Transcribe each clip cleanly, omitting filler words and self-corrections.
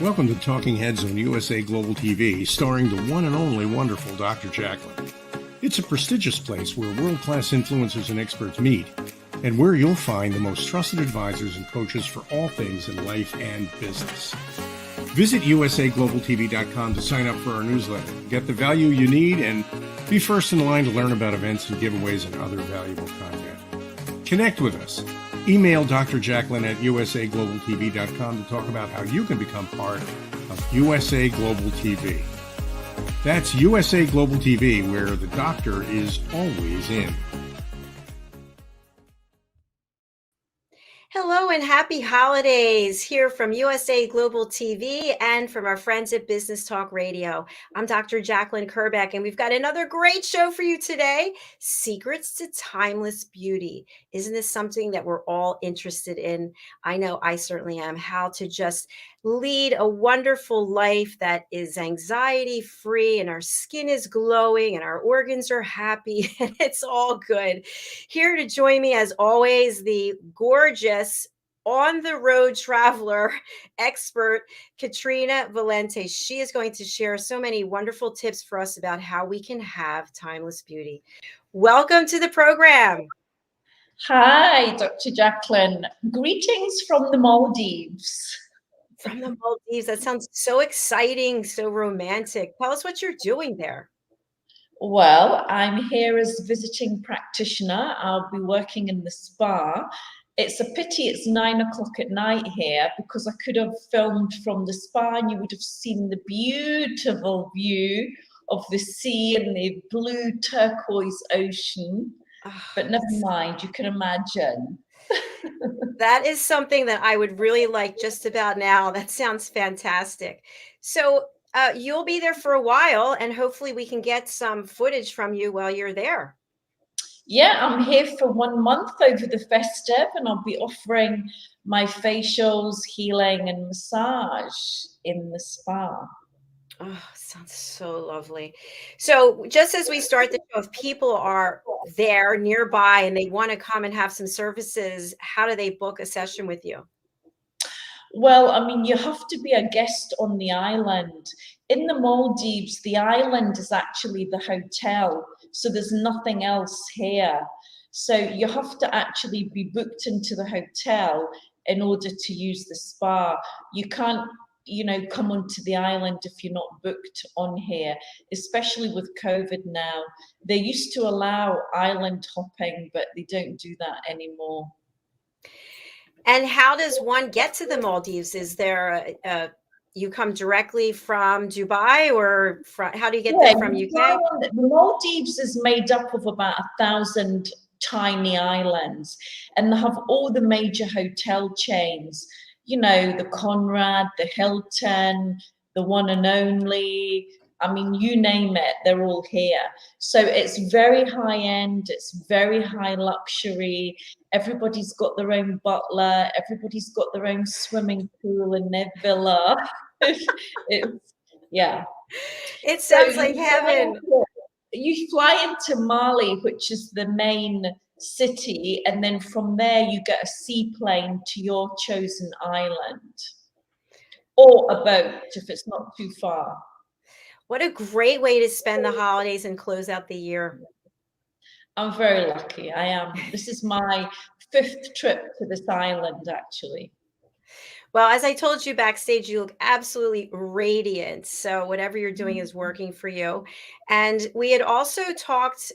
Welcome to Talking Heads on USA Global TV, starring the one and only wonderful Dr. Jacalyn. It's a prestigious place where world-class influencers and experts meet, and where you'll find the most trusted advisors and coaches for all things in life and business. Visit usaglobaltv.com to sign up for our newsletter, get the value you need, and be first in line to learn about events and giveaways and other valuable content. Connect with us. Email Dr. Jacalyn at usaglobaltv.com to talk about how you can become part of USA Global TV. That's USA Global TV, where the doctor is always in. Hello and happy holidays here from USA Global TV and from our friends at Business Talk Radio. I'm Dr. Jacalyn Kerbeck, and we've got another great show for you today, Secrets to Timeless Beauty. Isn't this something that we're all interested in? I know I certainly am. How to just lead a wonderful life that is anxiety-free, and our skin is glowing and our organs are happy and it's all good. Here to join me as always, the gorgeous on-the-road traveler expert, Katrina Valente. She is going to share so many wonderful tips for us about how we can have timeless beauty. Welcome to the program. Hi, Dr. Jacalyn. Greetings from the Maldives. From the Maldives. That sounds so exciting, so romantic. Tell us what you're doing there. Well, I'm here as visiting practitioner. I'll be working in the spa. It's a pity it's 9 o'clock at night here, because I could have filmed from the spa and you would have seen the beautiful view of the sea and the blue turquoise ocean. But never mind, you can imagine. That is something that I would really like just about now. That sounds fantastic. So you'll be there for a while, and hopefully we can get some footage from you while you're there. Yeah, I'm here for 1 month over the festive, and I'll be offering my facials, healing, and massage in the spa. Oh, sounds so lovely. So just as we start the show, if people are there nearby and they want to come and have some services, how do they book a session with you? Well, I mean, you have to be a guest on the island. In the Maldives, the island is actually the hotel, so there's nothing else here. So you have to actually be booked into the hotel in order to use the spa. You can't, come onto the island if you're not booked on here, especially with COVID now. They used to allow island hopping, but they don't do that anymore. And how does one get to the Maldives? Is there you come directly from Dubai, or how do you get there from UK? The Maldives is made up of about 1,000 tiny islands, and they have all the major hotel chains. The Conrad, the Hilton, the One and Only. I mean, you name it, they're all here. So it's very high end, it's very high luxury. Everybody's got their own butler, everybody's got their own swimming pool in their villa. Yeah. It sounds like heaven. You fly into Mali, which is the main city, and then from there you get a seaplane to your chosen island, or a boat if it's not too far. What a great way to spend the holidays and close out the year. I'm very lucky. I am. This is my 5th trip to this island, actually. Well, as I told you backstage, you look absolutely radiant. So whatever you're doing is working for you. And we had also talked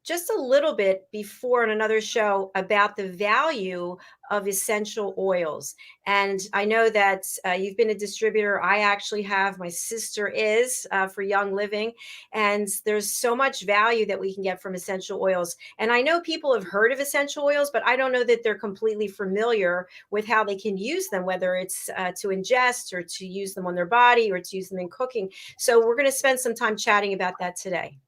just a little bit before in another show about the value of essential oils. And I know that you've been a distributor. I actually have. My sister is for Young Living. And there's so much value that we can get from essential oils. And I know people have heard of essential oils, but I don't know that they're completely familiar with how they can use them, whether it's to ingest or to use them on their body or to use them in cooking. So we're going to spend some time chatting about that today.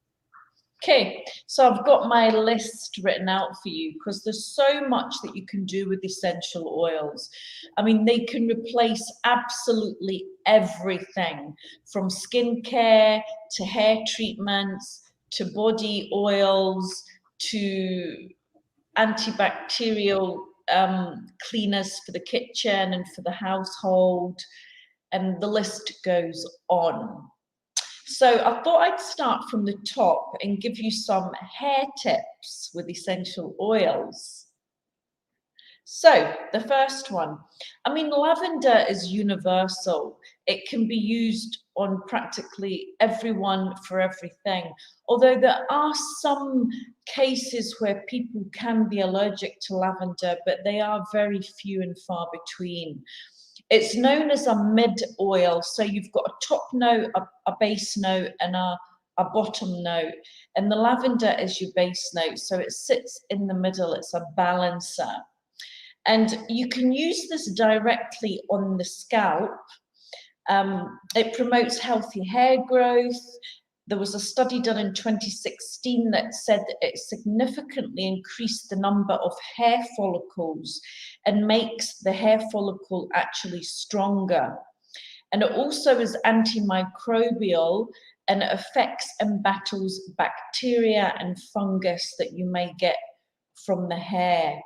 Okay, so I've got my list written out for you, because there's so much that you can do with essential oils. I mean, they can replace absolutely everything, from skincare to hair treatments to body oils to antibacterial cleaners for the kitchen and for the household. and the list goes on. So I thought I'd start from the top and give you some hair tips with essential oils. So the first one, I mean, lavender is universal. It can be used on practically everyone for everything. Although there are some cases where people can be allergic to lavender, but they are very few and far between. It's known as a mid oil. So you've got a top note, a base note, and a bottom note. And the lavender is your base note. So it sits in the middle. It's a balancer. And you can use this directly on the scalp. It promotes healthy hair growth. There was a study done in 2016 that said that it significantly increased the number of hair follicles and makes the hair follicle actually stronger. And it also is antimicrobial, and it affects and battles bacteria and fungus that you may get from the hair.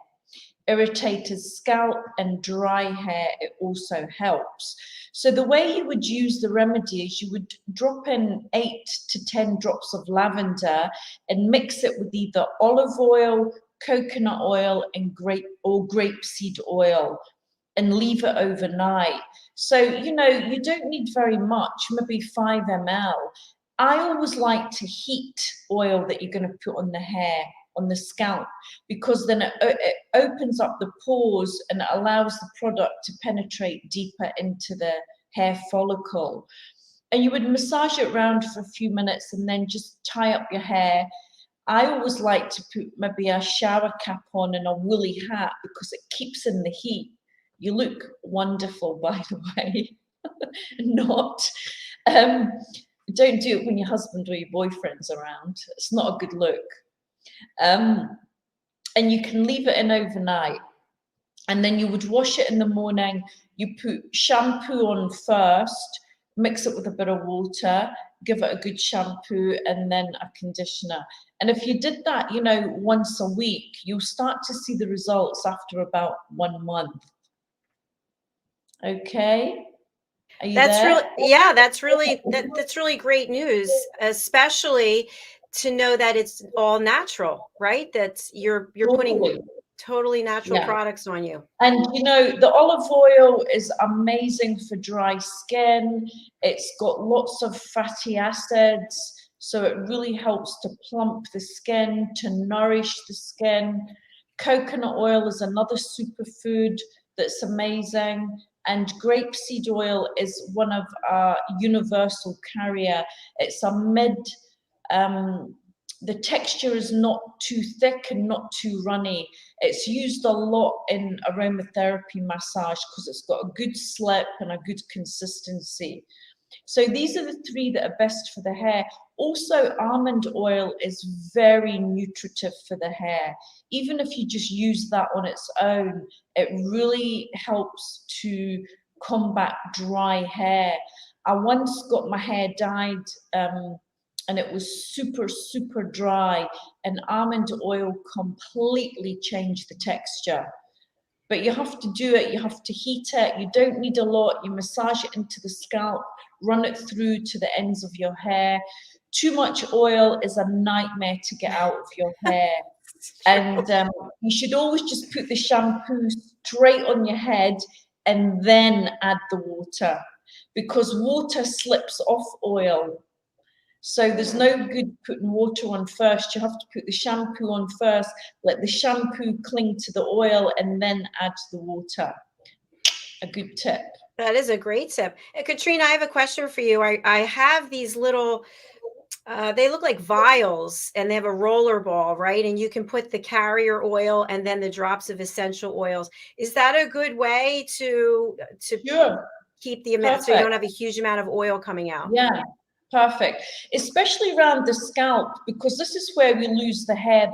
Irritated scalp and dry hair, it also helps. So the way you would use the remedy is you would drop in 8 to 10 drops of lavender and mix it with either olive oil, coconut oil, and grapeseed oil, and leave it overnight. So, you know, you don't need very much, maybe 5 ml. I always like to heat oil that you're going to put on the hair, on the scalp, because then it opens up the pores and it allows the product to penetrate deeper into the hair follicle. And you would massage it around for a few minutes and then just tie up your hair. I always like to put maybe a shower cap on and a woolly hat because it keeps in the heat. You look wonderful, by the way. Don't do it when your husband or your boyfriend's around. It's not a good look. And you can leave it in overnight, and then you would wash it in the morning. You put shampoo on first, mix it with a bit of water, give it a good shampoo, and then a conditioner. And if you did that, you know, once a week, you'll start to see the results after about 1 month. Okay, are you That's there? really, yeah, that's really great news, especially to know that it's all natural, right? That you're putting totally natural products on you. And you know, the olive oil is amazing for dry skin. It's got lots of fatty acids, so it really helps to plump the skin, to nourish the skin. Coconut oil is another superfood that's amazing. And grapeseed oil is one of our universal carrier. It's a mid, the texture is not too thick and not too runny. It's used a lot in aromatherapy massage because it's got a good slip and a good consistency. So these are the 3 that are best for the hair. Also, almond oil is very nutritive for the hair. Even if you just use that on its own, it really helps to combat dry hair. I once got my hair dyed and it was super, super dry, and almond oil completely changed the texture. But you have to do it, you have to heat it, you don't need a lot, you massage it into the scalp, run it through to the ends of your hair. Too much oil is a nightmare to get out of your hair. And you should always just put the shampoo straight on your head and then add the water, because water slips off oil. So there's no good putting water on first. You have to put the shampoo on first, let the shampoo cling to the oil, and then add the water. A good tip. That is a great tip. Katrina, I have a question for you. I have these little, they look like vials, and they have a roller ball, right? And you can put the carrier oil and then the drops of essential oils. Is that a good way to Sure. Keep the amount, so you don't have a huge amount of oil coming out? Yeah. Perfect, especially around the scalp, because this is where we lose the hair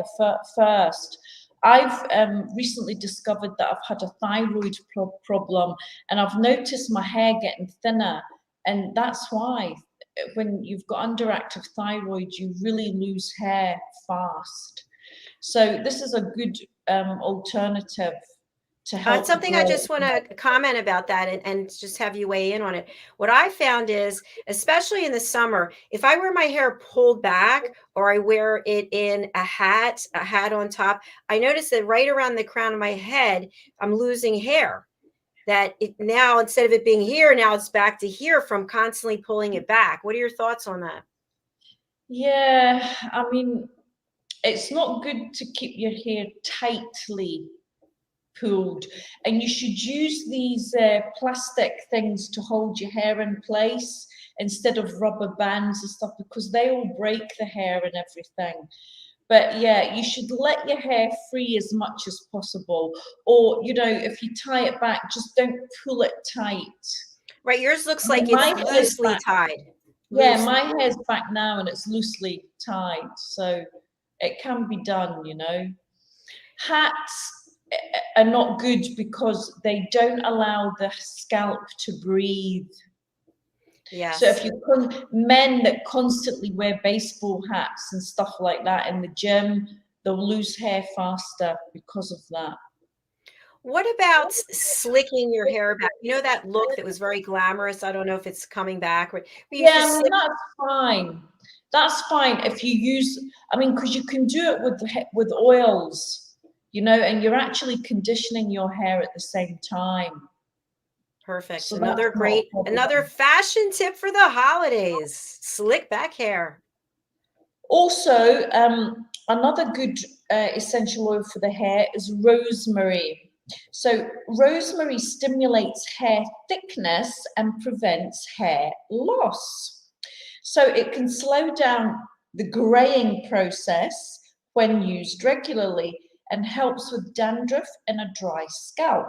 first. I've recently discovered that I've had a thyroid problem, and I've noticed my hair getting thinner, and that's why when you've got underactive thyroid, you really lose hair fast. So this is a good alternative to help Something I grow just want to comment about that and just have you weigh in on it. What I found is, especially in the summer, if I wear my hair pulled back or I wear it in a hat on top, I notice that right around the crown of my head, I'm losing hair. That now, instead of it being here, now it's back to here from constantly pulling it back. What are your thoughts on that? Yeah, I mean, it's not good to keep your hair tightly pulled, and you should use these plastic things to hold your hair in place instead of rubber bands and stuff, because they will break the hair and everything. But yeah, you should let your hair free as much as possible, or if you tie it back, just don't pull it tight. Right, yours looks like My it's hair's loosely back. tied. Yeah, my hair's back now and it's loosely tied, so it can be done. Hats are not good because they don't allow the scalp to breathe. Yes. So if men that constantly wear baseball hats and stuff like that in the gym, they'll lose hair faster because of that. What about slicking your hair back? You know that look that was very glamorous? I don't know if it's coming back. But you Yeah, just I mean, that's fine. That's fine if you use, because you can do it with oils, and you're actually conditioning your hair at the same time. Perfect. So Another fashion tip for the holidays. Slick back hair. Also, another good essential oil for the hair is rosemary. So rosemary stimulates hair thickness and prevents hair loss. So it can slow down the graying process when used regularly and helps with dandruff and a dry scalp.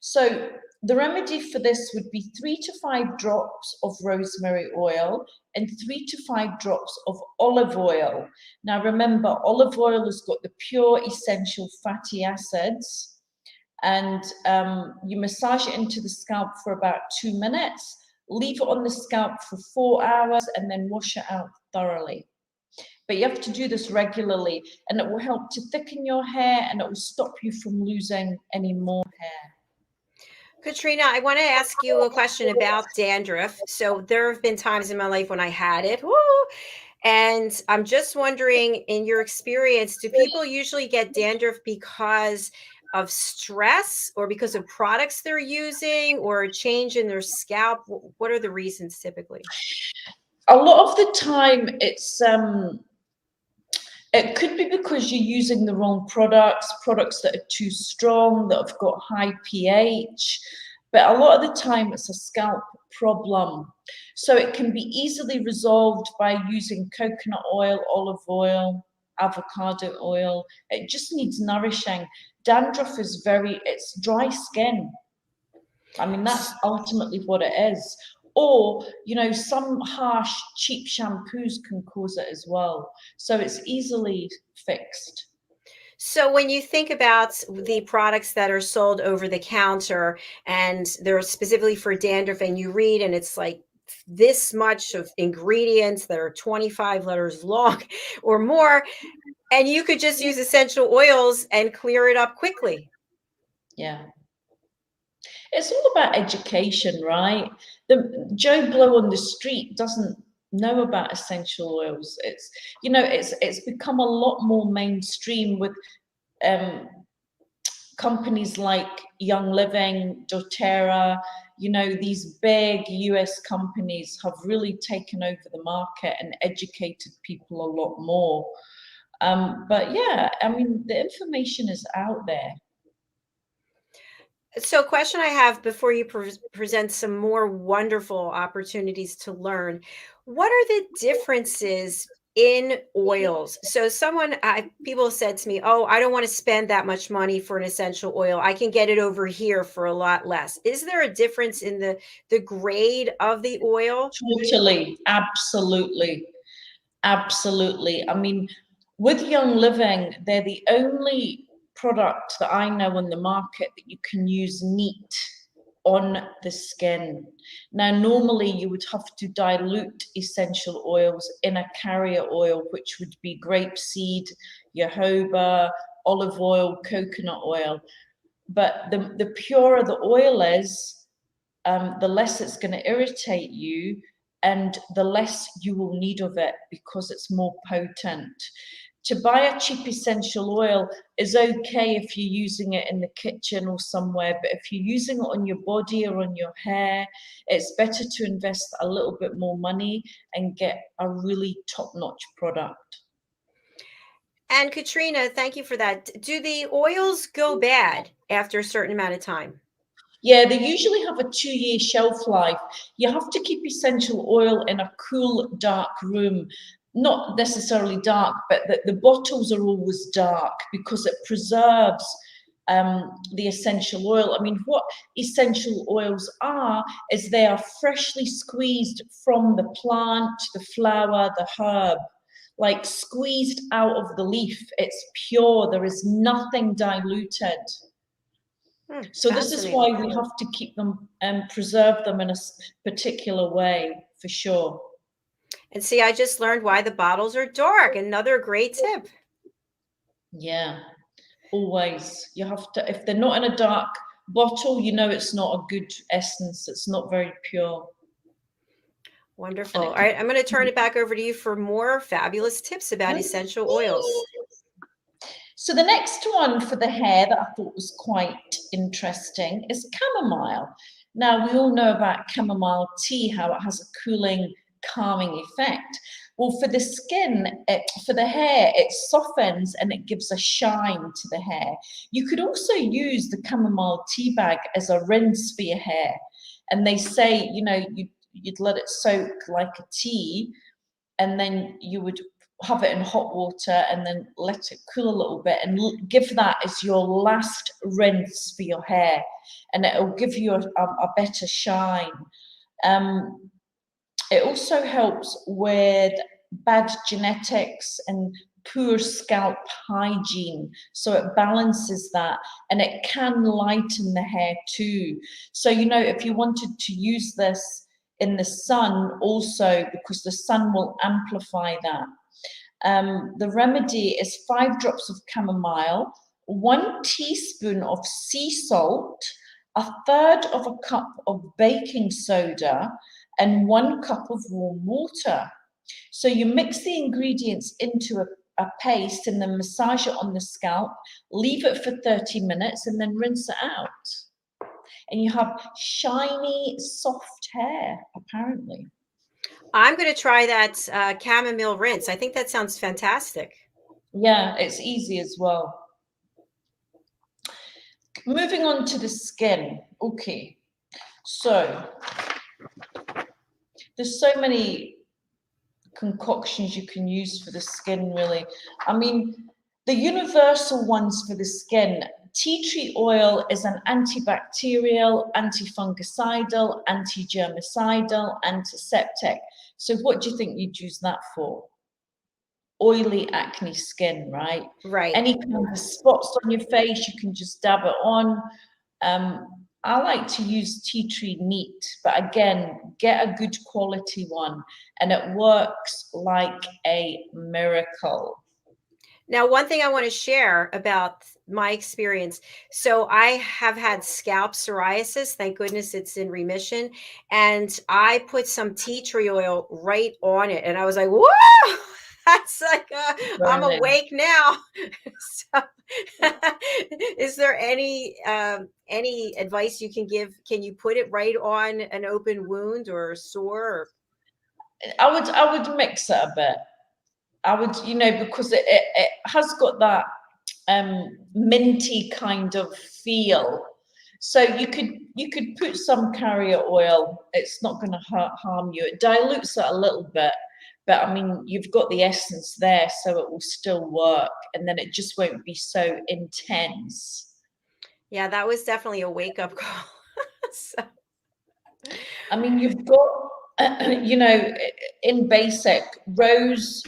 So the remedy for this would be 3 to 5 drops of rosemary oil and 3 to 5 drops of olive oil. Now remember, olive oil has got the pure essential fatty acids, and you massage it into the scalp for about 2 minutes, leave it on the scalp for 4 hours, and then wash it out thoroughly. But you have to do this regularly, and it will help to thicken your hair, and it will stop you from losing any more hair. Katrina, I want to ask you a question about dandruff. So there have been times in my life when I had it. Woo, and I'm just wondering, in your experience, do people usually get dandruff because of stress or because of products they're using or a change in their scalp? What are the reasons typically? A lot of the time it could be because you're using the wrong products that are too strong, that have got high pH, but a lot of the time it's a scalp problem. So it can be easily resolved by using coconut oil, olive oil, avocado oil. It just needs nourishing. Dandruff is it's dry skin. I mean, that's ultimately what it is. Or, some harsh, cheap shampoos can cause it as well. So it's easily fixed. So when you think about the products that are sold over the counter and they're specifically for dandruff, and you read and it's like this much of ingredients that are 25 letters long or more, and you could just use essential oils and clear it up quickly. Yeah. It's all about education, right? The Joe Blow on the street doesn't know about essential oils. It's become a lot more mainstream with companies like Young Living, doTERRA. These big US companies have really taken over the market and educated people a lot more. But yeah, I mean, the information is out there. So, a question I have before you present some more wonderful opportunities to learn: what are the differences in oils? So, people said to me, "Oh, I don't want to spend that much money for an essential oil. I can get it over here for a lot less." Is there a difference in the grade of the oil? Totally, absolutely, absolutely. I mean, with Young Living, they're the only product that I know on the market that you can use neat on the skin. Now, normally you would have to dilute essential oils in a carrier oil, which would be grapeseed, jojoba, olive oil, coconut oil. but the purer the oil is, the less it's going to irritate you, and the less you will need of it because it's more potent. To buy a cheap essential oil is okay if you're using it in the kitchen or somewhere, but if you're using it on your body or on your hair, it's better to invest a little bit more money and get a really top-notch product. And Katrina, thank you for that. Do the oils go bad after a certain amount of time? Yeah, they usually have a 2-year shelf life. You have to keep essential oil in a cool, dark room. Not necessarily dark, but the bottles are always dark because it preserves the essential oil. I mean, what essential oils are is they are freshly squeezed from the plant, the flower, the herb, like squeezed out of the leaf. It's pure. There is nothing diluted. So this is why we have to keep them and preserve them in a particular way, for sure. And see, I just learned why the bottles are dark. Another great tip. Yeah, always. You have to, if they're not in a dark bottle, you know it's not a good essence. It's not very pure. Wonderful. All right, I'm going to turn it back over to you for more fabulous tips about essential oils. So the next one for the hair that I thought was quite interesting is chamomile. Now, we all know about chamomile tea, how it has a cooling, calming effect. Well, for the skin, for the hair, it softens and it gives a shine to the hair. You could also use the chamomile tea bag as a rinse for your hair. And they say, you know, you'd let it soak like a tea, and then you would have it in hot water and then let it cool a little bit and give that as your last rinse for your hair, and it'll give you a better shine. It also helps with bad genetics and poor scalp hygiene, so it balances that, and it can lighten the hair too. So, you know, if you wanted to use this in the sun also, because the sun will amplify that. The remedy is 5 drops of chamomile, 1 teaspoon of sea salt, 1/3 of a cup of baking soda, and 1 cup of warm water. So you mix the ingredients into a paste and then massage it on the scalp, leave it for 30 minutes, and then rinse it out. And you have shiny, soft hair, apparently. I'm going to try that chamomile rinse. I think that sounds fantastic. Yeah, it's easy as well. Moving on to the skin. Okay, so there's so many concoctions you can use for the skin, really. I mean, the universal ones for the skin, tea tree oil is an antibacterial, antifungicidal, anti-germicidal, antiseptic. So what do you think you'd use that for? Oily acne skin, right? Right. Any kind of spots on your face, you can just dab it on. I like to use tea tree neat, but again, get a good quality one, and it works like a miracle. Now, one thing I want to share about my experience. So I have had scalp psoriasis. Thank goodness it's in remission. And I put some tea tree oil right on it. And I was like, whoa, that's like, I'm awake now. So, is there any advice you can give? Can you put it right on an open wound or sore? Or? I would mix it a bit. I would, you know, because it has got that minty kind of feel. So you could put some carrier oil. It's not going to harm you. It dilutes it a little bit, but I mean, you've got the essence there, so it will still work, and then it just won't be so intense. Yeah, that was definitely a wake-up call. So. I mean, you've got, you know, in basic, rose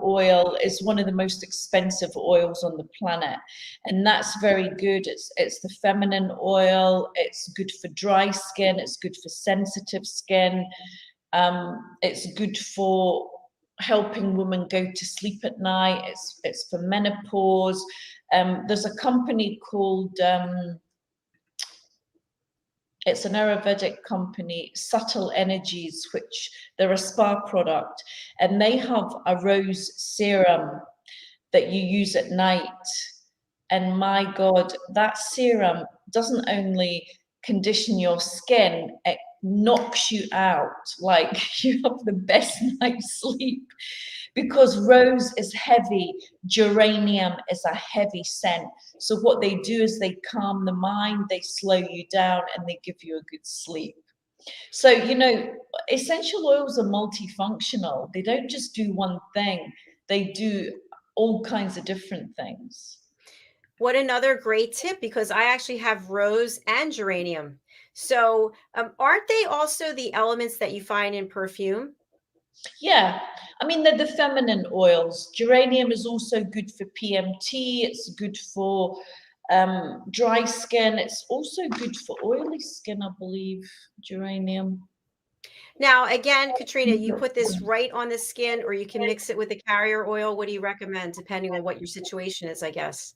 oil is one of the most expensive oils on the planet, and that's very good. It's the feminine oil. It's good for dry skin. It's good for sensitive skin. It's good for helping women go to sleep at night. It's for menopause. There's a company called It's an Ayurvedic company, Subtle Energies, which they're a spa product, and they have a rose serum that you use at night. And my God, that serum doesn't only condition your skin, it knocks you out. Like you have the best night's sleep, because rose is heavy, geranium is a heavy scent. So what they do is they calm the mind, they slow you down, and they give you a good sleep. So, you know, essential oils are multifunctional. They don't just do one thing, they do all kinds of different things. What another great tip, because I actually have rose and geranium. So, aren't they also the elements that you find in perfume? Yeah, I mean, they're the feminine oils. Geranium is also good for PMT. It's good for dry skin. It's also good for oily skin, I believe, geranium. Now, again, Katrina, you put this right on the skin, or you can mix it with a carrier oil. What do you recommend, depending on what your situation is, I guess?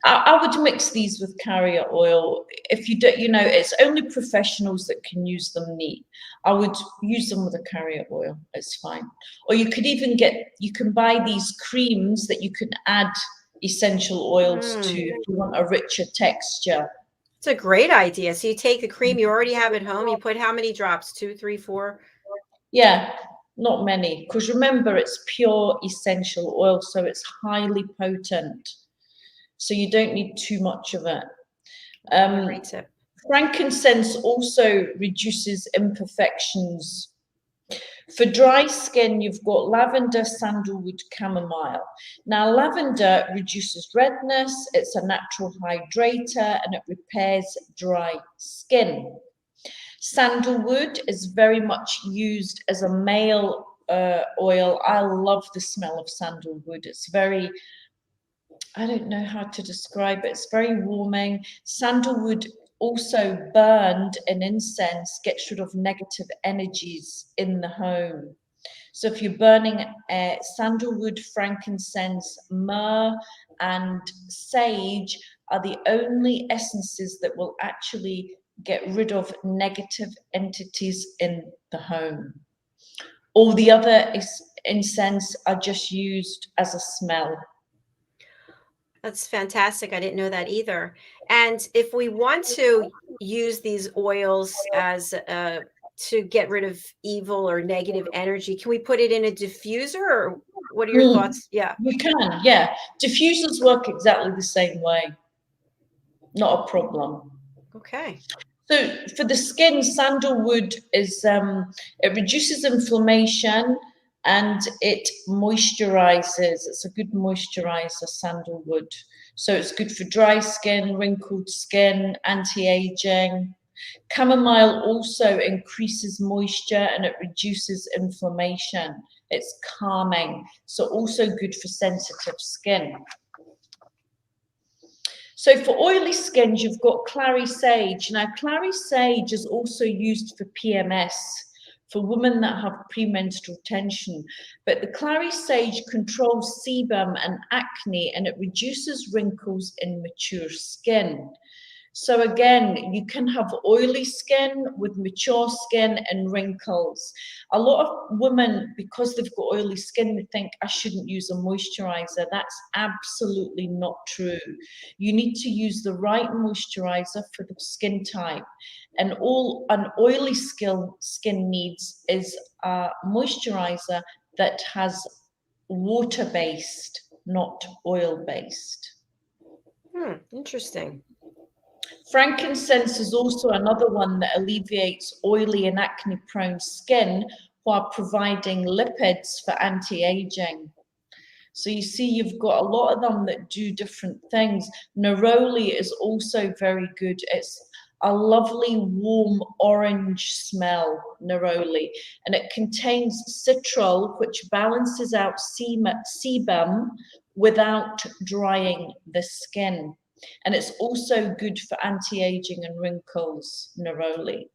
I would mix these with carrier oil. If you don't, you know, it's only professionals that can use them neat. I would use them with a carrier oil. It's fine. Or you could even you can buy these creams that you can add essential oils to if you want a richer texture. It's a great idea. So you take the cream you already have at home. You put how many drops? 2, 3, 4? Yeah, not many. Because remember, it's pure essential oil, so it's highly potent. So you don't need too much of it. Great tip. Frankincense also reduces imperfections. For dry skin, you've got lavender, sandalwood, chamomile. Now, lavender reduces redness, it's a natural hydrator, and it repairs dry skin. Sandalwood is very much used as a male oil. I love the smell of sandalwood. It's very, I don't know how to describe it. It's very warming. Sandalwood also burned in incense gets rid of negative energies in the home. So if you're burning sandalwood, frankincense, myrrh, and sage are the only essences that will actually get rid of negative entities in the home. All the other incense are just used as a smell. That's fantastic. I didn't know that either. And if we want to use these oils as to get rid of evil or negative energy, can we put it in a diffuser, or what are your thoughts? Yeah. You can, yeah. Diffusers work exactly the same way. Not a problem. Okay. So for the skin, sandalwood is it reduces inflammation and it moisturizes. It's a good moisturizer, sandalwood. So it's good for dry skin, wrinkled skin, anti-aging. Chamomile also increases moisture and it reduces inflammation. It's calming, so also good for sensitive skin. So for oily skins, you've got clary sage. Now, clary sage is also used for PMS, for women that have premenstrual tension. But the clary sage controls sebum and acne, and it reduces wrinkles in mature skin. So again, you can have oily skin with mature skin and wrinkles. A lot of women, because they've got oily skin, they think I shouldn't use a moisturizer. That's absolutely not true. You need to use the right moisturizer for the skin type. And all an oily skin needs is a moisturizer that has water-based, not oil-based. Interesting. Frankincense is also another one that alleviates oily and acne-prone skin while providing lipids for anti-aging. So you see, you've got a lot of them that do different things. Neroli is also very good. It's a lovely warm orange smell, neroli, and it contains citral, which balances out sebum without drying the skin. And it's also good for anti-aging and wrinkles, neroli.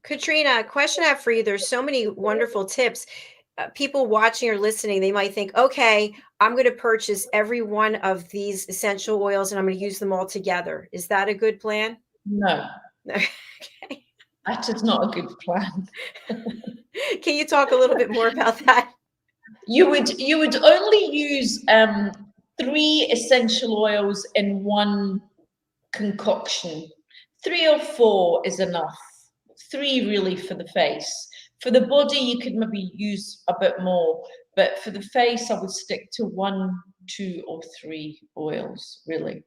Katrina, a question I have for you. There's so many wonderful tips. People watching or listening, they might think, okay, I'm going to purchase every one of these essential oils and I'm going to use them all together. Is that a good plan? No, Okay. That is not a good plan. Can you talk a little bit more about that? You would only use 3 essential oils in one concoction. 3 or 4 is enough. 3 really for the face. For the body, you could maybe use a bit more, but for the face, I would stick to 1, 2, or 3 oils, really.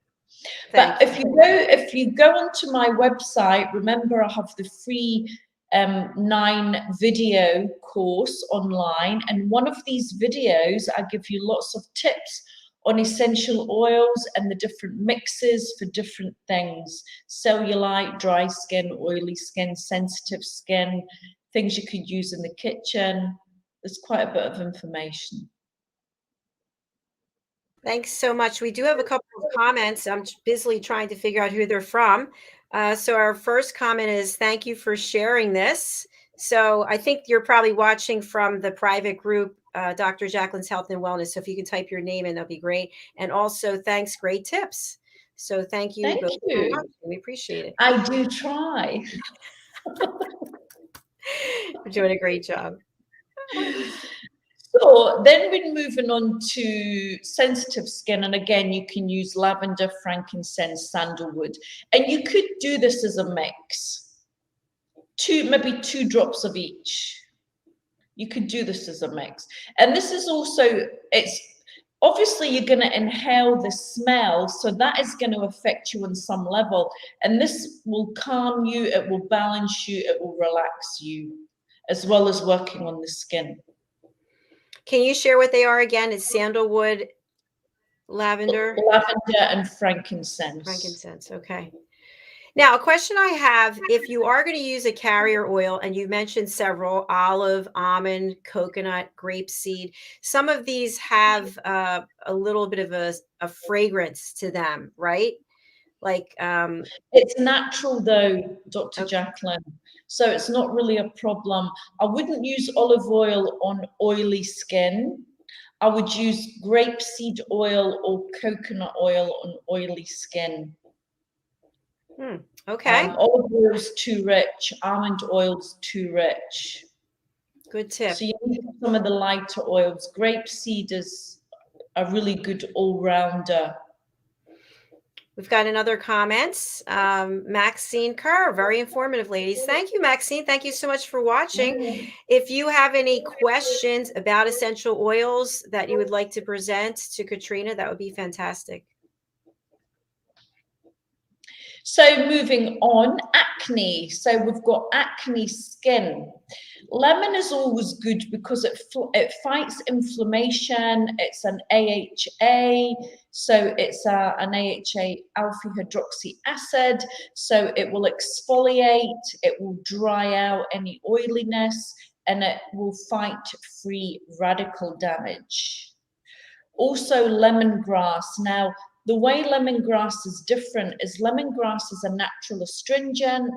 But if you go onto my website, remember I have the free 9 video course online, and one of these videos I give you lots of tips on essential oils and the different mixes for different things: cellulite, dry skin, oily skin, sensitive skin, things you could use in the kitchen. There's quite a bit of information. Thanks so much. We do have a couple of comments. I'm busily trying to figure out who they're from. So our first comment is, thank you for sharing this. So I think you're probably watching from the private group, Dr. Jacalyn's Health and Wellness. So if you can type your name in, that'd be great. And also, thanks, great tips. So thank you. Thank you. We appreciate it. I do try. You're doing a great job. So then we're moving on to sensitive skin, and again you can use lavender, frankincense, sandalwood, and you could do this as a mix, maybe 2 drops of each. You could do this as a mix, and this is also, it's obviously you're going to inhale the smell, so that is going to affect you on some level, and this will calm you, it will balance you, it will relax you, as well as working on the skin. Can you share what they are again? It's sandalwood, lavender, and frankincense. Frankincense. Okay. Now, a question I have, if you are going to use a carrier oil, and you mentioned several: olive, almond, coconut, grapeseed, some of these have a little bit of a fragrance to them, right? Like it's natural though, Dr. Okay. Jacalyn, so it's not really a problem. I wouldn't use olive oil on oily skin. I would use grapeseed oil or coconut oil on oily skin. Okay. Olive oil is too rich, almond oil is too rich. Good tip. So you need some of the lighter oils. Grapeseed is a really good all-rounder. We've got another comment. Maxine Kerr, very informative, ladies. Thank you, Maxine. Thank you so much for watching. If you have any questions about essential oils that you would like to present to Katrina, that would be fantastic. So moving on, acne. So we've got acne skin. Lemon is always good because it fights inflammation. It's an AHA, so it's an AHA alpha hydroxy acid. So it will exfoliate, it will dry out any oiliness, and it will fight free radical damage. Also, lemongrass. Now, the way lemongrass is different is lemongrass is a natural astringent.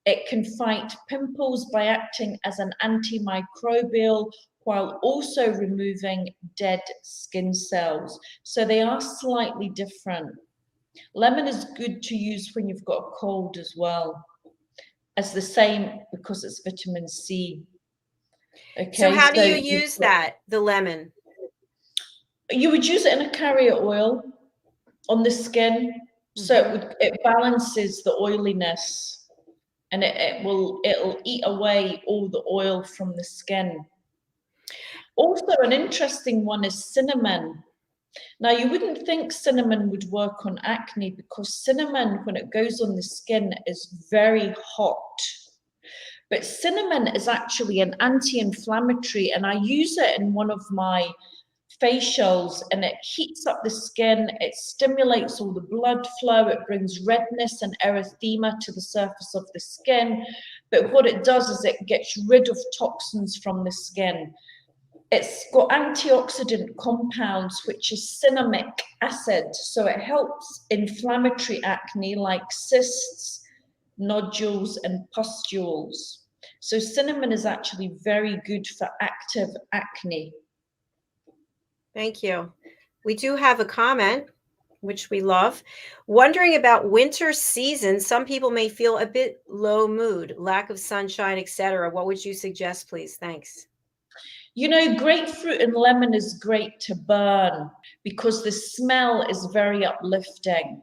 It can fight pimples by acting as an antimicrobial while also removing dead skin cells. So they are slightly different. Lemon is good to use when you've got a cold as well, as the same because it's vitamin C. Okay, so how do you use that, the lemon? You would use it in a carrier oil on the skin, so it balances the oiliness, and it'll eat away all the oil from the skin. Also, an interesting one is cinnamon. Now, you wouldn't think cinnamon would work on acne because cinnamon, when it goes on the skin, is very hot. But cinnamon is actually an anti-inflammatory, and I use it in one of my facials, and it heats up the skin, it stimulates all the blood flow, it brings redness and erythema to the surface of the skin. But what it does is it gets rid of toxins from the skin. It's got antioxidant compounds, which is cinnamic acid, so it helps inflammatory acne like cysts, nodules, and pustules. So cinnamon is actually very good for active acne. Thank you. We do have a comment. which we love. Wondering about winter season. Some people may feel a bit low mood, lack of sunshine, etc. What would you suggest, please? Thanks. You know, grapefruit and lemon is great to burn because the smell is very uplifting.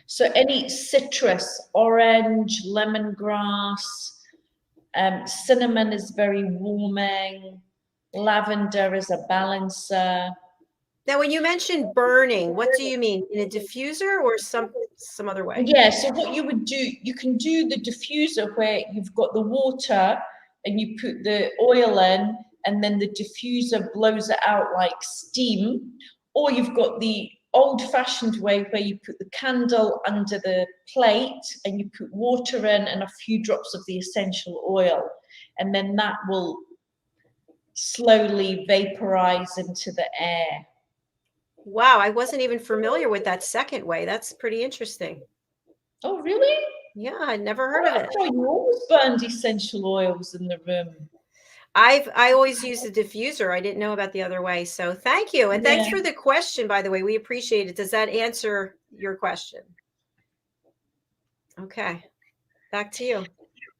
So any citrus, orange, lemongrass, cinnamon is very warming. Lavender is a balancer. Now, when you mentioned burning, what do you mean? In a diffuser or some other way? Yeah, so what you would do, you can do the diffuser where you've got the water and you put the oil in and then the diffuser blows it out like steam, or you've got the old-fashioned way where you put the candle under the plate and you put water in and a few drops of the essential oil, and then that will slowly vaporize into the air. Wow, I wasn't even familiar with that second way. That's pretty interesting. Oh, really? Yeah, I'd never heard of it. I thought you always burned essential oils in the room. I always use the diffuser. I didn't know about the other way. So thank you. And thanks for the question, by the way. We appreciate it. Does that answer your question? Okay. Back to you.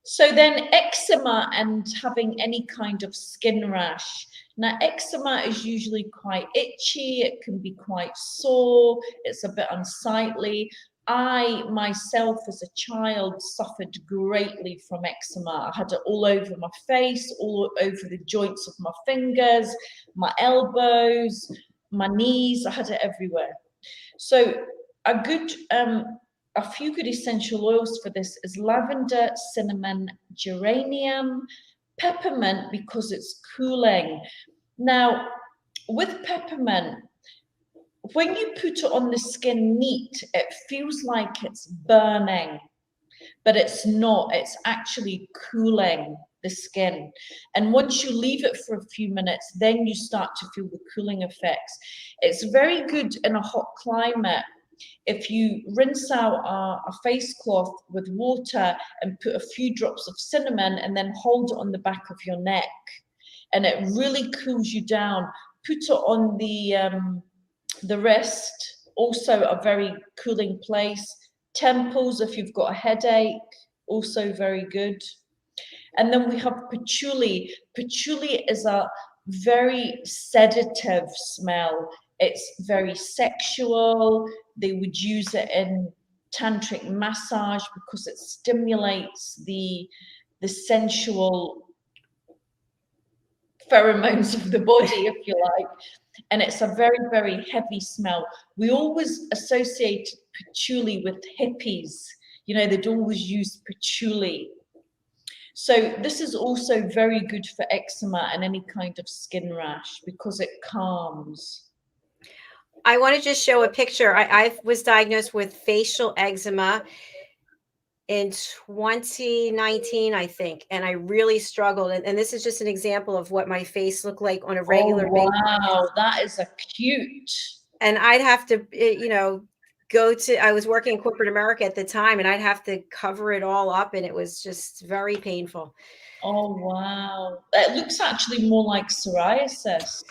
So then eczema and having any kind of skin rash. Now, eczema is usually quite itchy. It can be quite sore. It's a bit unsightly. I myself as a child suffered greatly from eczema. I had it all over my face, all over the joints of my fingers, my elbows, my knees. I had it everywhere. So a few good essential oils for this is lavender, cinnamon, geranium, peppermint because it's cooling. Now, with peppermint, when you put it on the skin neat, it feels like it's burning, but it's not. It's actually cooling the skin. And once you leave it for a few minutes, then you start to feel the cooling effects. It's very good in a hot climate. If you rinse out a face cloth with water and put a few drops of cinnamon and then hold it on the back of your neck, and it really cools you down. Put it on the wrist, also a very cooling place. Temples, if you've got a headache, also very good. And then we have patchouli. Patchouli is a very sedative smell. It's very sexual. They would use it in tantric massage because it stimulates the sensual pheromones of the body, if you like. And it's a very, very heavy smell. We always associate patchouli with hippies. You know, they'd always use patchouli. So this is also very good for eczema and any kind of skin rash because it calms. I want to just show a picture. I was diagnosed with facial eczema in 2019, I think, and I really struggled. And this is just an example of what my face looked like on a regular basis. Wow, that is a cute. And I'd have to, I was working in corporate America at the time, and I'd have to cover it all up, and it was just very painful. Oh, wow. It looks actually more like psoriasis.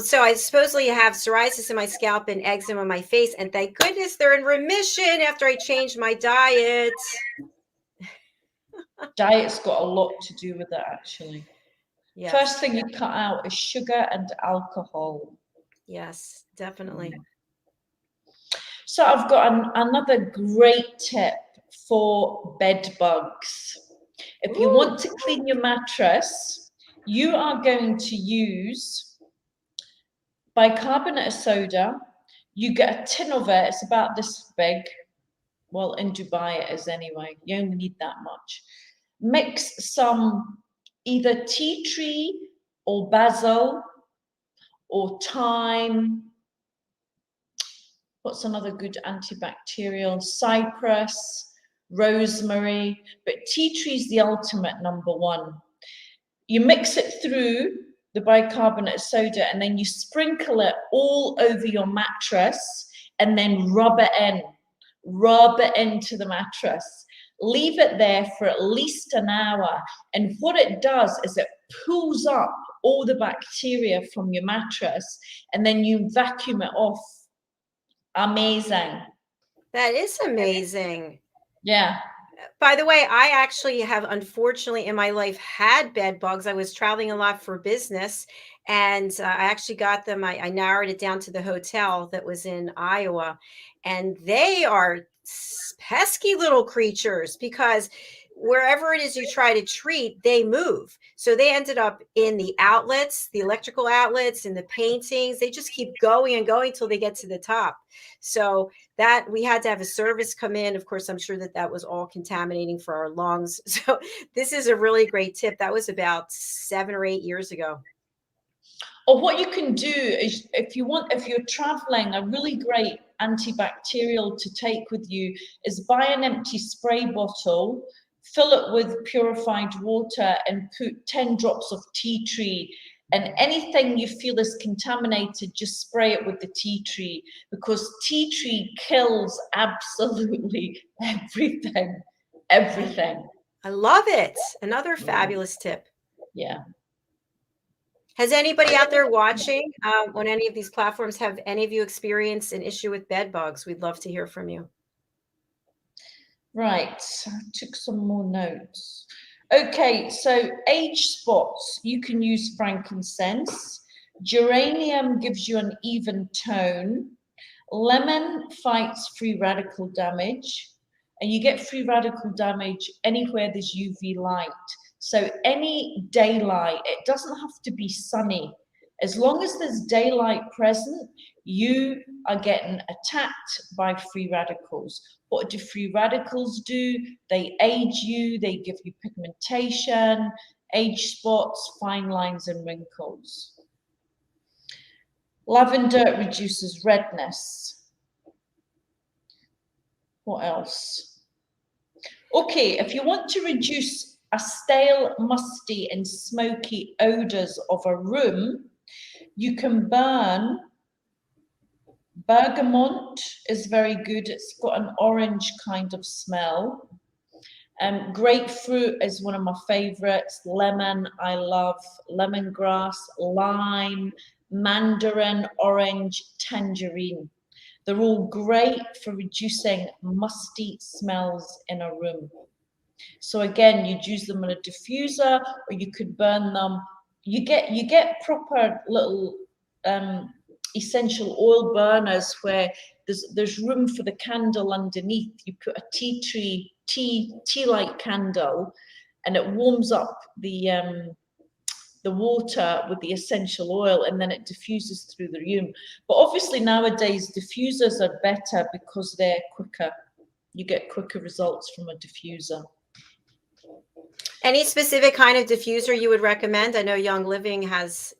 So I supposedly have psoriasis in my scalp and eczema on my face, and thank goodness they're in remission after I changed my diet. Diet's got a lot to do with that, actually. Yes. First thing you cut out is sugar and alcohol. Yes, definitely. So I've got another great tip for bed bugs. If you want to clean your mattress, you are going to use bicarbonate of soda. You get a tin of it. It's about this big. Well, in Dubai it is anyway. You only need that much. Mix some either tea tree or basil or thyme. What's another good antibacterial? Cypress, rosemary. But tea tree is the ultimate number one. You mix it through the bicarbonate soda, and then you sprinkle it all over your mattress and then rub it into the mattress. Leave it there for at least an hour. And what it does is it pulls up all the bacteria from your mattress, and then you vacuum it off Amazing. That is amazing. Yeah. By the way, I actually have, unfortunately, in my life had bed bugs. I was traveling a lot for business, and I actually got them. I narrowed it down to the hotel that was in Iowa, and they are pesky little creatures because wherever it is you try to treat, they move. So they ended up in the outlets, the electrical outlets, in the paintings. They just keep going and going till they get to the top. So that we had to have a service come in. Of course, I'm sure that that was all contaminating for our lungs. So this is a really great tip. That was about 7 or 8 years ago. Or what you can do is, if you're traveling, a really great antibacterial to take with you is buy an empty spray bottle, fill it with purified water, and put 10 drops of tea tree. And anything you feel is contaminated, just spray it with the tea tree, because tea tree kills absolutely everything. Everything. I love it. Another fabulous tip. Yeah. Has anybody out there watching on any of these platforms, have any of you experienced an issue with bed bugs? We'd love to hear from you. Right, I took some more notes. Okay, so age spots, you can use frankincense. Geranium gives you an even tone. Lemon fights free radical damage. And you get free radical damage anywhere there's UV light. So any daylight, it doesn't have to be sunny. As long as there's daylight present, you are getting attacked by free radicals. What do free radicals do? They age you, they give you pigmentation, age spots, fine lines, and wrinkles. Lavender reduces redness. What else? Okay, if you want to reduce a stale, musty, and smoky odors of a room, you can burn. Bergamot is very good. It's got an orange kind of smell. Grapefruit is one of my favorites. Lemon, I love. Lemongrass, lime, mandarin, orange, tangerine. They're all great for reducing musty smells in a room. So again, you'd use them in a diffuser, or you could burn them. You get proper little essential oil burners where there's room for the candle underneath. You put a tea light candle, and it warms up the water with the essential oil, and then it diffuses through the room. But obviously nowadays diffusers are better because they're quicker. You get quicker results from a diffuser. Any specific kind of diffuser you would recommend? I know Young Living has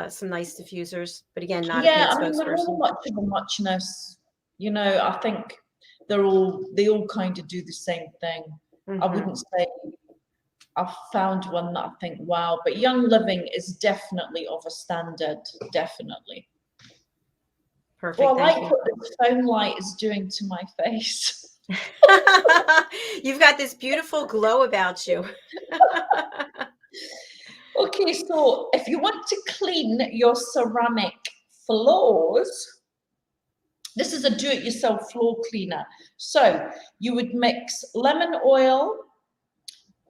some nice diffusers, but again, not a paid spokesperson. They're all much of a muchness. You know, I think they all kind of do the same thing. Mm-hmm. I wouldn't say I've found one that I think, wow, but Young Living is definitely of a standard, definitely. Perfect. Well, I like what the phone light is doing to my face. You've got this beautiful glow about you. Okay, so if you want to clean your ceramic floors, this is a do-it-yourself floor cleaner. So you would mix lemon oil,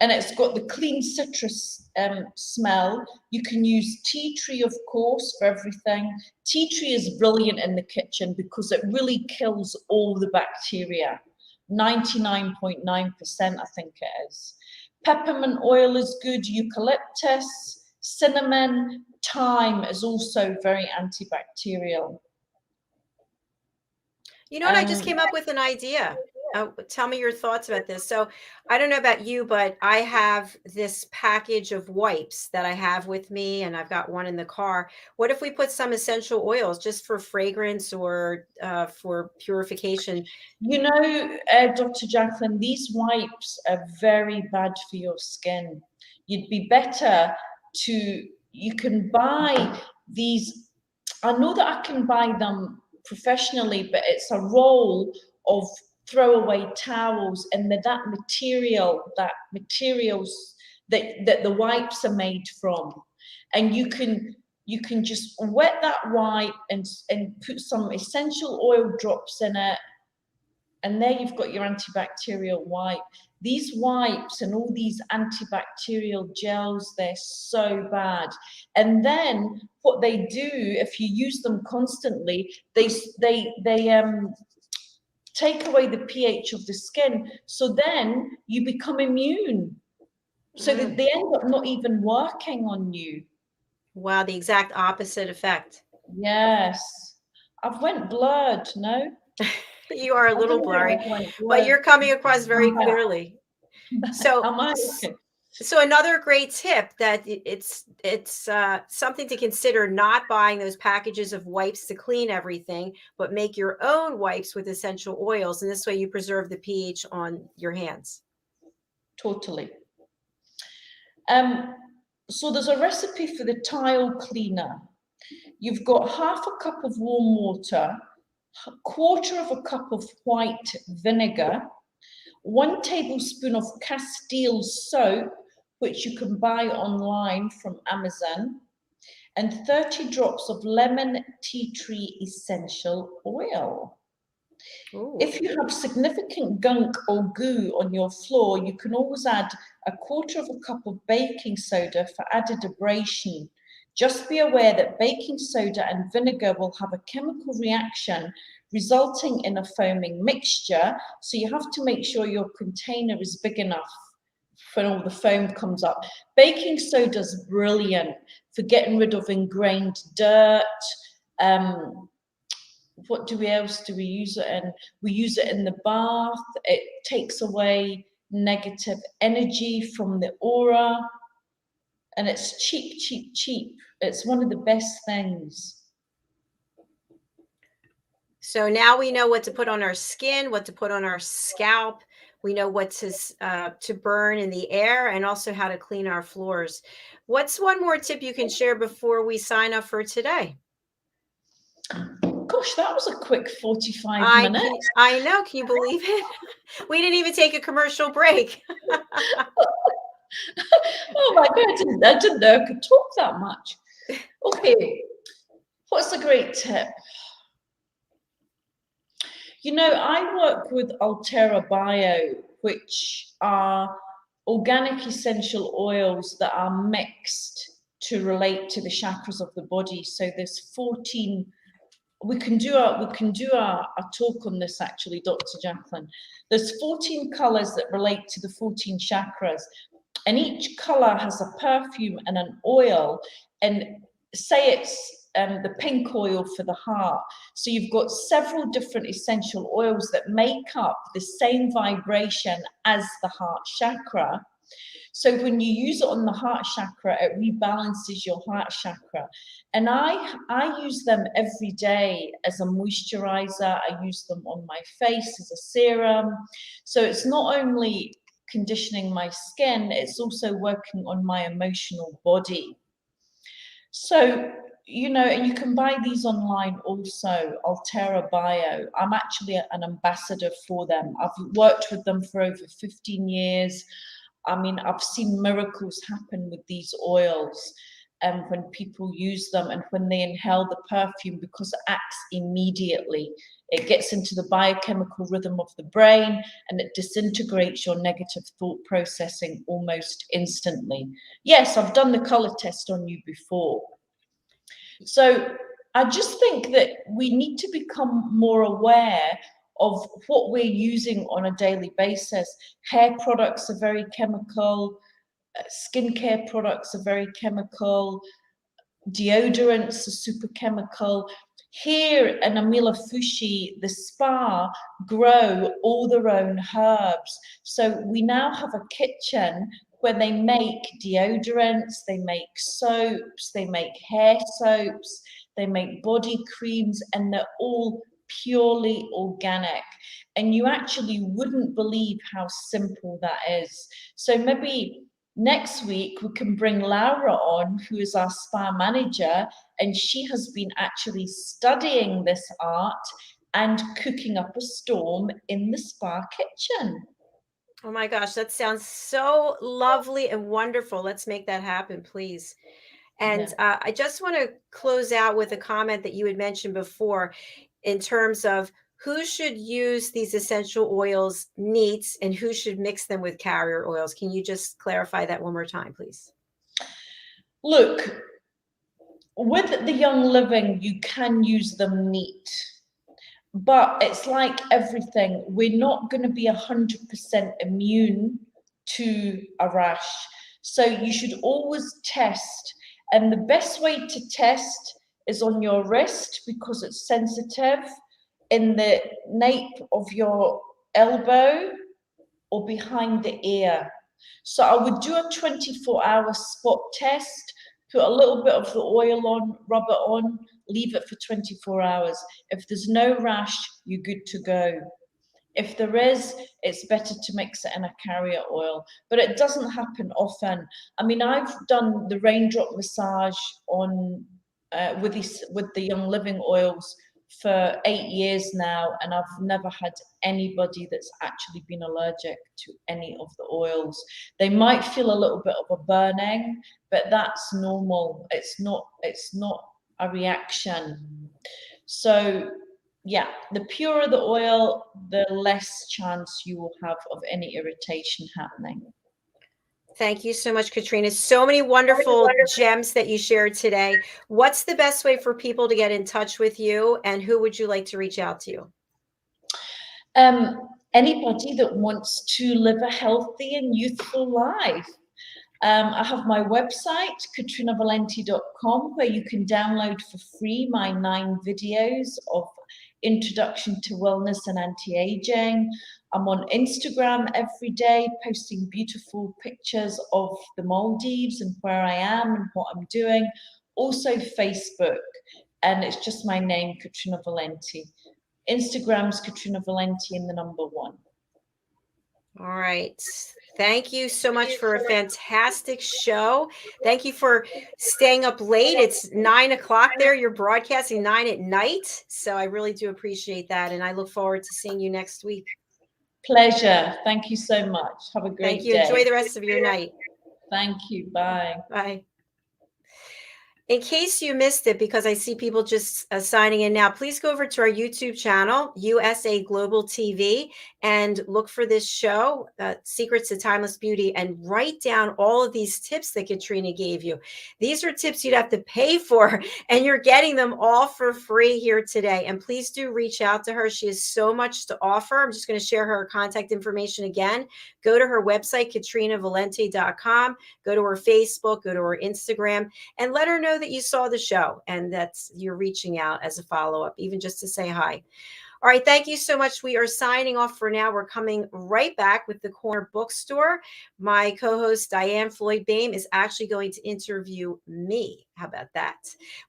and it's got the clean citrus smell. You can use tea tree, of course, for everything. Tea tree is brilliant in the kitchen because it really kills all the bacteria. 99.9%, I think it is. Peppermint oil is good. Eucalyptus, cinnamon, thyme is also very antibacterial. You know what? I just came up with an idea. Tell me your thoughts about this. So I don't know about you, but I have this package of wipes that I have with me, and I've got one in the car. What if we put some essential oils just for fragrance or for purification? You know, Dr. Jacalyn, these wipes are very bad for your skin. You'd be better you can buy these. I know that I can buy them professionally, but it's a roll of throwaway towels, and that materials that the wipes are made from, and you can you can just wet that wipe and put some essential oil drops in it. And there you've got your antibacterial wipe. These wipes and all these antibacterial gels, they're so bad. And then what they do, if you use them constantly, they take away the pH of the skin. So then you become immune. So that they end up not even working on you. Wow, the exact opposite effect. Yes. I've went blurred, no? You are a little blurry, but you're coming across very clearly. So, so another great tip that it's something to consider, not buying those packages of wipes to clean everything, but make your own wipes with essential oils. And this way you preserve the pH on your hands. Totally. So there's a recipe for the tile cleaner. You've got half a cup of warm water, a quarter of a cup of white vinegar, 1 tablespoon of Castile soap, which you can buy online from Amazon, and 30 drops of lemon tea tree essential oil. Ooh. If you have significant gunk or goo on your floor, you can always add a quarter of a cup of baking soda for added abrasion. Just be aware that baking soda and vinegar will have a chemical reaction resulting in a foaming mixture. So you have to make sure your container is big enough when all the foam comes up. Baking soda is brilliant for getting rid of ingrained dirt. What else do we use it in? We use it in the bath. It takes away negative energy from the aura. And it's cheap, cheap, cheap. It's one of the best things. So now we know what to put on our skin, what to put on our scalp. We know what to burn in the air, and also how to clean our floors. What's one more tip you can share before we sign up for today? Gosh, that was a quick 45 minutes. I know. Can you believe it? We didn't even take a commercial break. Oh my God, I didn't know I could talk that much. Okay, what's a great tip? You know, I work with Altera Bio, which are organic essential oils that are mixed to relate to the chakras of the body. So there's 14. We can do a talk on this actually, Dr. Jacalyn. There's 14 colors that relate to the 14 chakras, and each color has a perfume and an oil. And say it's the pink oil for the heart. So you've got several different essential oils that make up the same vibration as the heart chakra. So when you use it on the heart chakra, it rebalances your heart chakra. And I use them every day as a moisturizer. I use them on my face as a serum. So it's not only conditioning my skin, it's also working on my emotional body. So, you know, and you can buy these online also, Altera Bio. I'm actually an ambassador for them. I've worked with them for over 15 years. I mean, I've seen miracles happen with these oils when people use them and when they inhale the perfume, because it acts immediately. It gets into the biochemical rhythm of the brain and it disintegrates your negative thought processing almost instantly. Yes, I've done the color test on you before. So I just think that we need to become more aware of what we're using on a daily basis. Hair products are very chemical, skincare products are very chemical, deodorants are super chemical. Here in Amila Fushi, the spa grow all their own herbs. So we now have a kitchen where they make deodorants, they make soaps, they make hair soaps, they make body creams, and they're all purely organic. And you actually wouldn't believe how simple that is. So maybe next week we can bring Laura on, who is our spa manager, and she has been actually studying this art and cooking up a storm in the spa kitchen. Oh my gosh, that sounds so lovely and wonderful. Let's make that happen, please. And I just want to close out with a comment that you had mentioned before in terms of who should use these essential oils neat and who should mix them with carrier oils. Can you just clarify that one more time, please? Look, with the Young Living, you can use them neat. But it's like everything. We're not going to be 100% immune to a rash. So you should always test. And the best way to test is on your wrist because it's sensitive, in the nape of your elbow or behind the ear. So I would do a 24-hour spot test, put a little bit of the oil on, rub it on, leave it for 24 hours. If there's no rash, you're good to go. If there is, it's better to mix it in a carrier oil, but it doesn't happen often. I mean, I've done the raindrop massage on with the Young Living oils for 8 years now, and I've never had anybody that's actually been allergic to any of the oils. They might feel a little bit of a burning, but that's normal. It's not a reaction. So yeah, the purer the oil, the less chance you will have of any irritation happening. Thank you so much, Katrina. So many wonderful gems that you shared today. What's the best way for people to get in touch with you, and who would you like to reach out to? Anybody that wants to live a healthy and youthful life. I have my website, katrinavalente.com, where you can download for free my 9 videos of introduction to wellness and anti-aging. I'm on Instagram every day, posting beautiful pictures of the Maldives and where I am and what I'm doing. Also Facebook, and it's just my name, Katrina Valente. Instagram's Katrina Valente and the number 1. All right. Thank you so much for a fantastic show. Thank you for staying up late. It's 9 o'clock there. You're broadcasting 9 at night. So I really do appreciate that. And I look forward to seeing you next week. Pleasure. Thank you so much. Have a great day. Thank you. Enjoy the rest of your night. Thank you. Bye. Bye. In case you missed it, because I see people just signing in now, please go over to our YouTube channel, USA Global TV, and look for this show, Secrets to Timeless Beauty, and write down all of these tips that Katrina gave you. These are tips you'd have to pay for, and you're getting them all for free here today. And please do reach out to her. She has so much to offer. I'm just going to share her contact information again. Go to her website, katrinavalente.com. Go to her Facebook, go to her Instagram, and let her know that you saw the show and that you're reaching out as a follow-up, even just to say hi. All right. Thank you so much. We are signing off for now. We're coming right back with the Corner Bookstore. My co-host, Diane Floyd-Boehm, is actually going to interview me. How about that?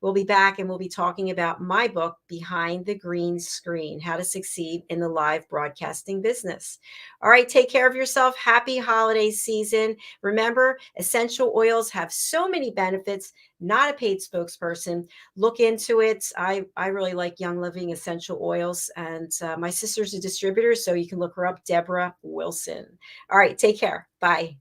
We'll be back and we'll be talking about my book, Behind the Green Screen, How to Succeed in the Live Broadcasting Business. All right. Take care of yourself. Happy holiday season. Remember, essential oils have so many benefits. Not a paid spokesperson. Look into it. I really like Young Living Essential Oils, and my sister's a distributor, so you can look her up, Deborah Wilson. All right, take care. Bye.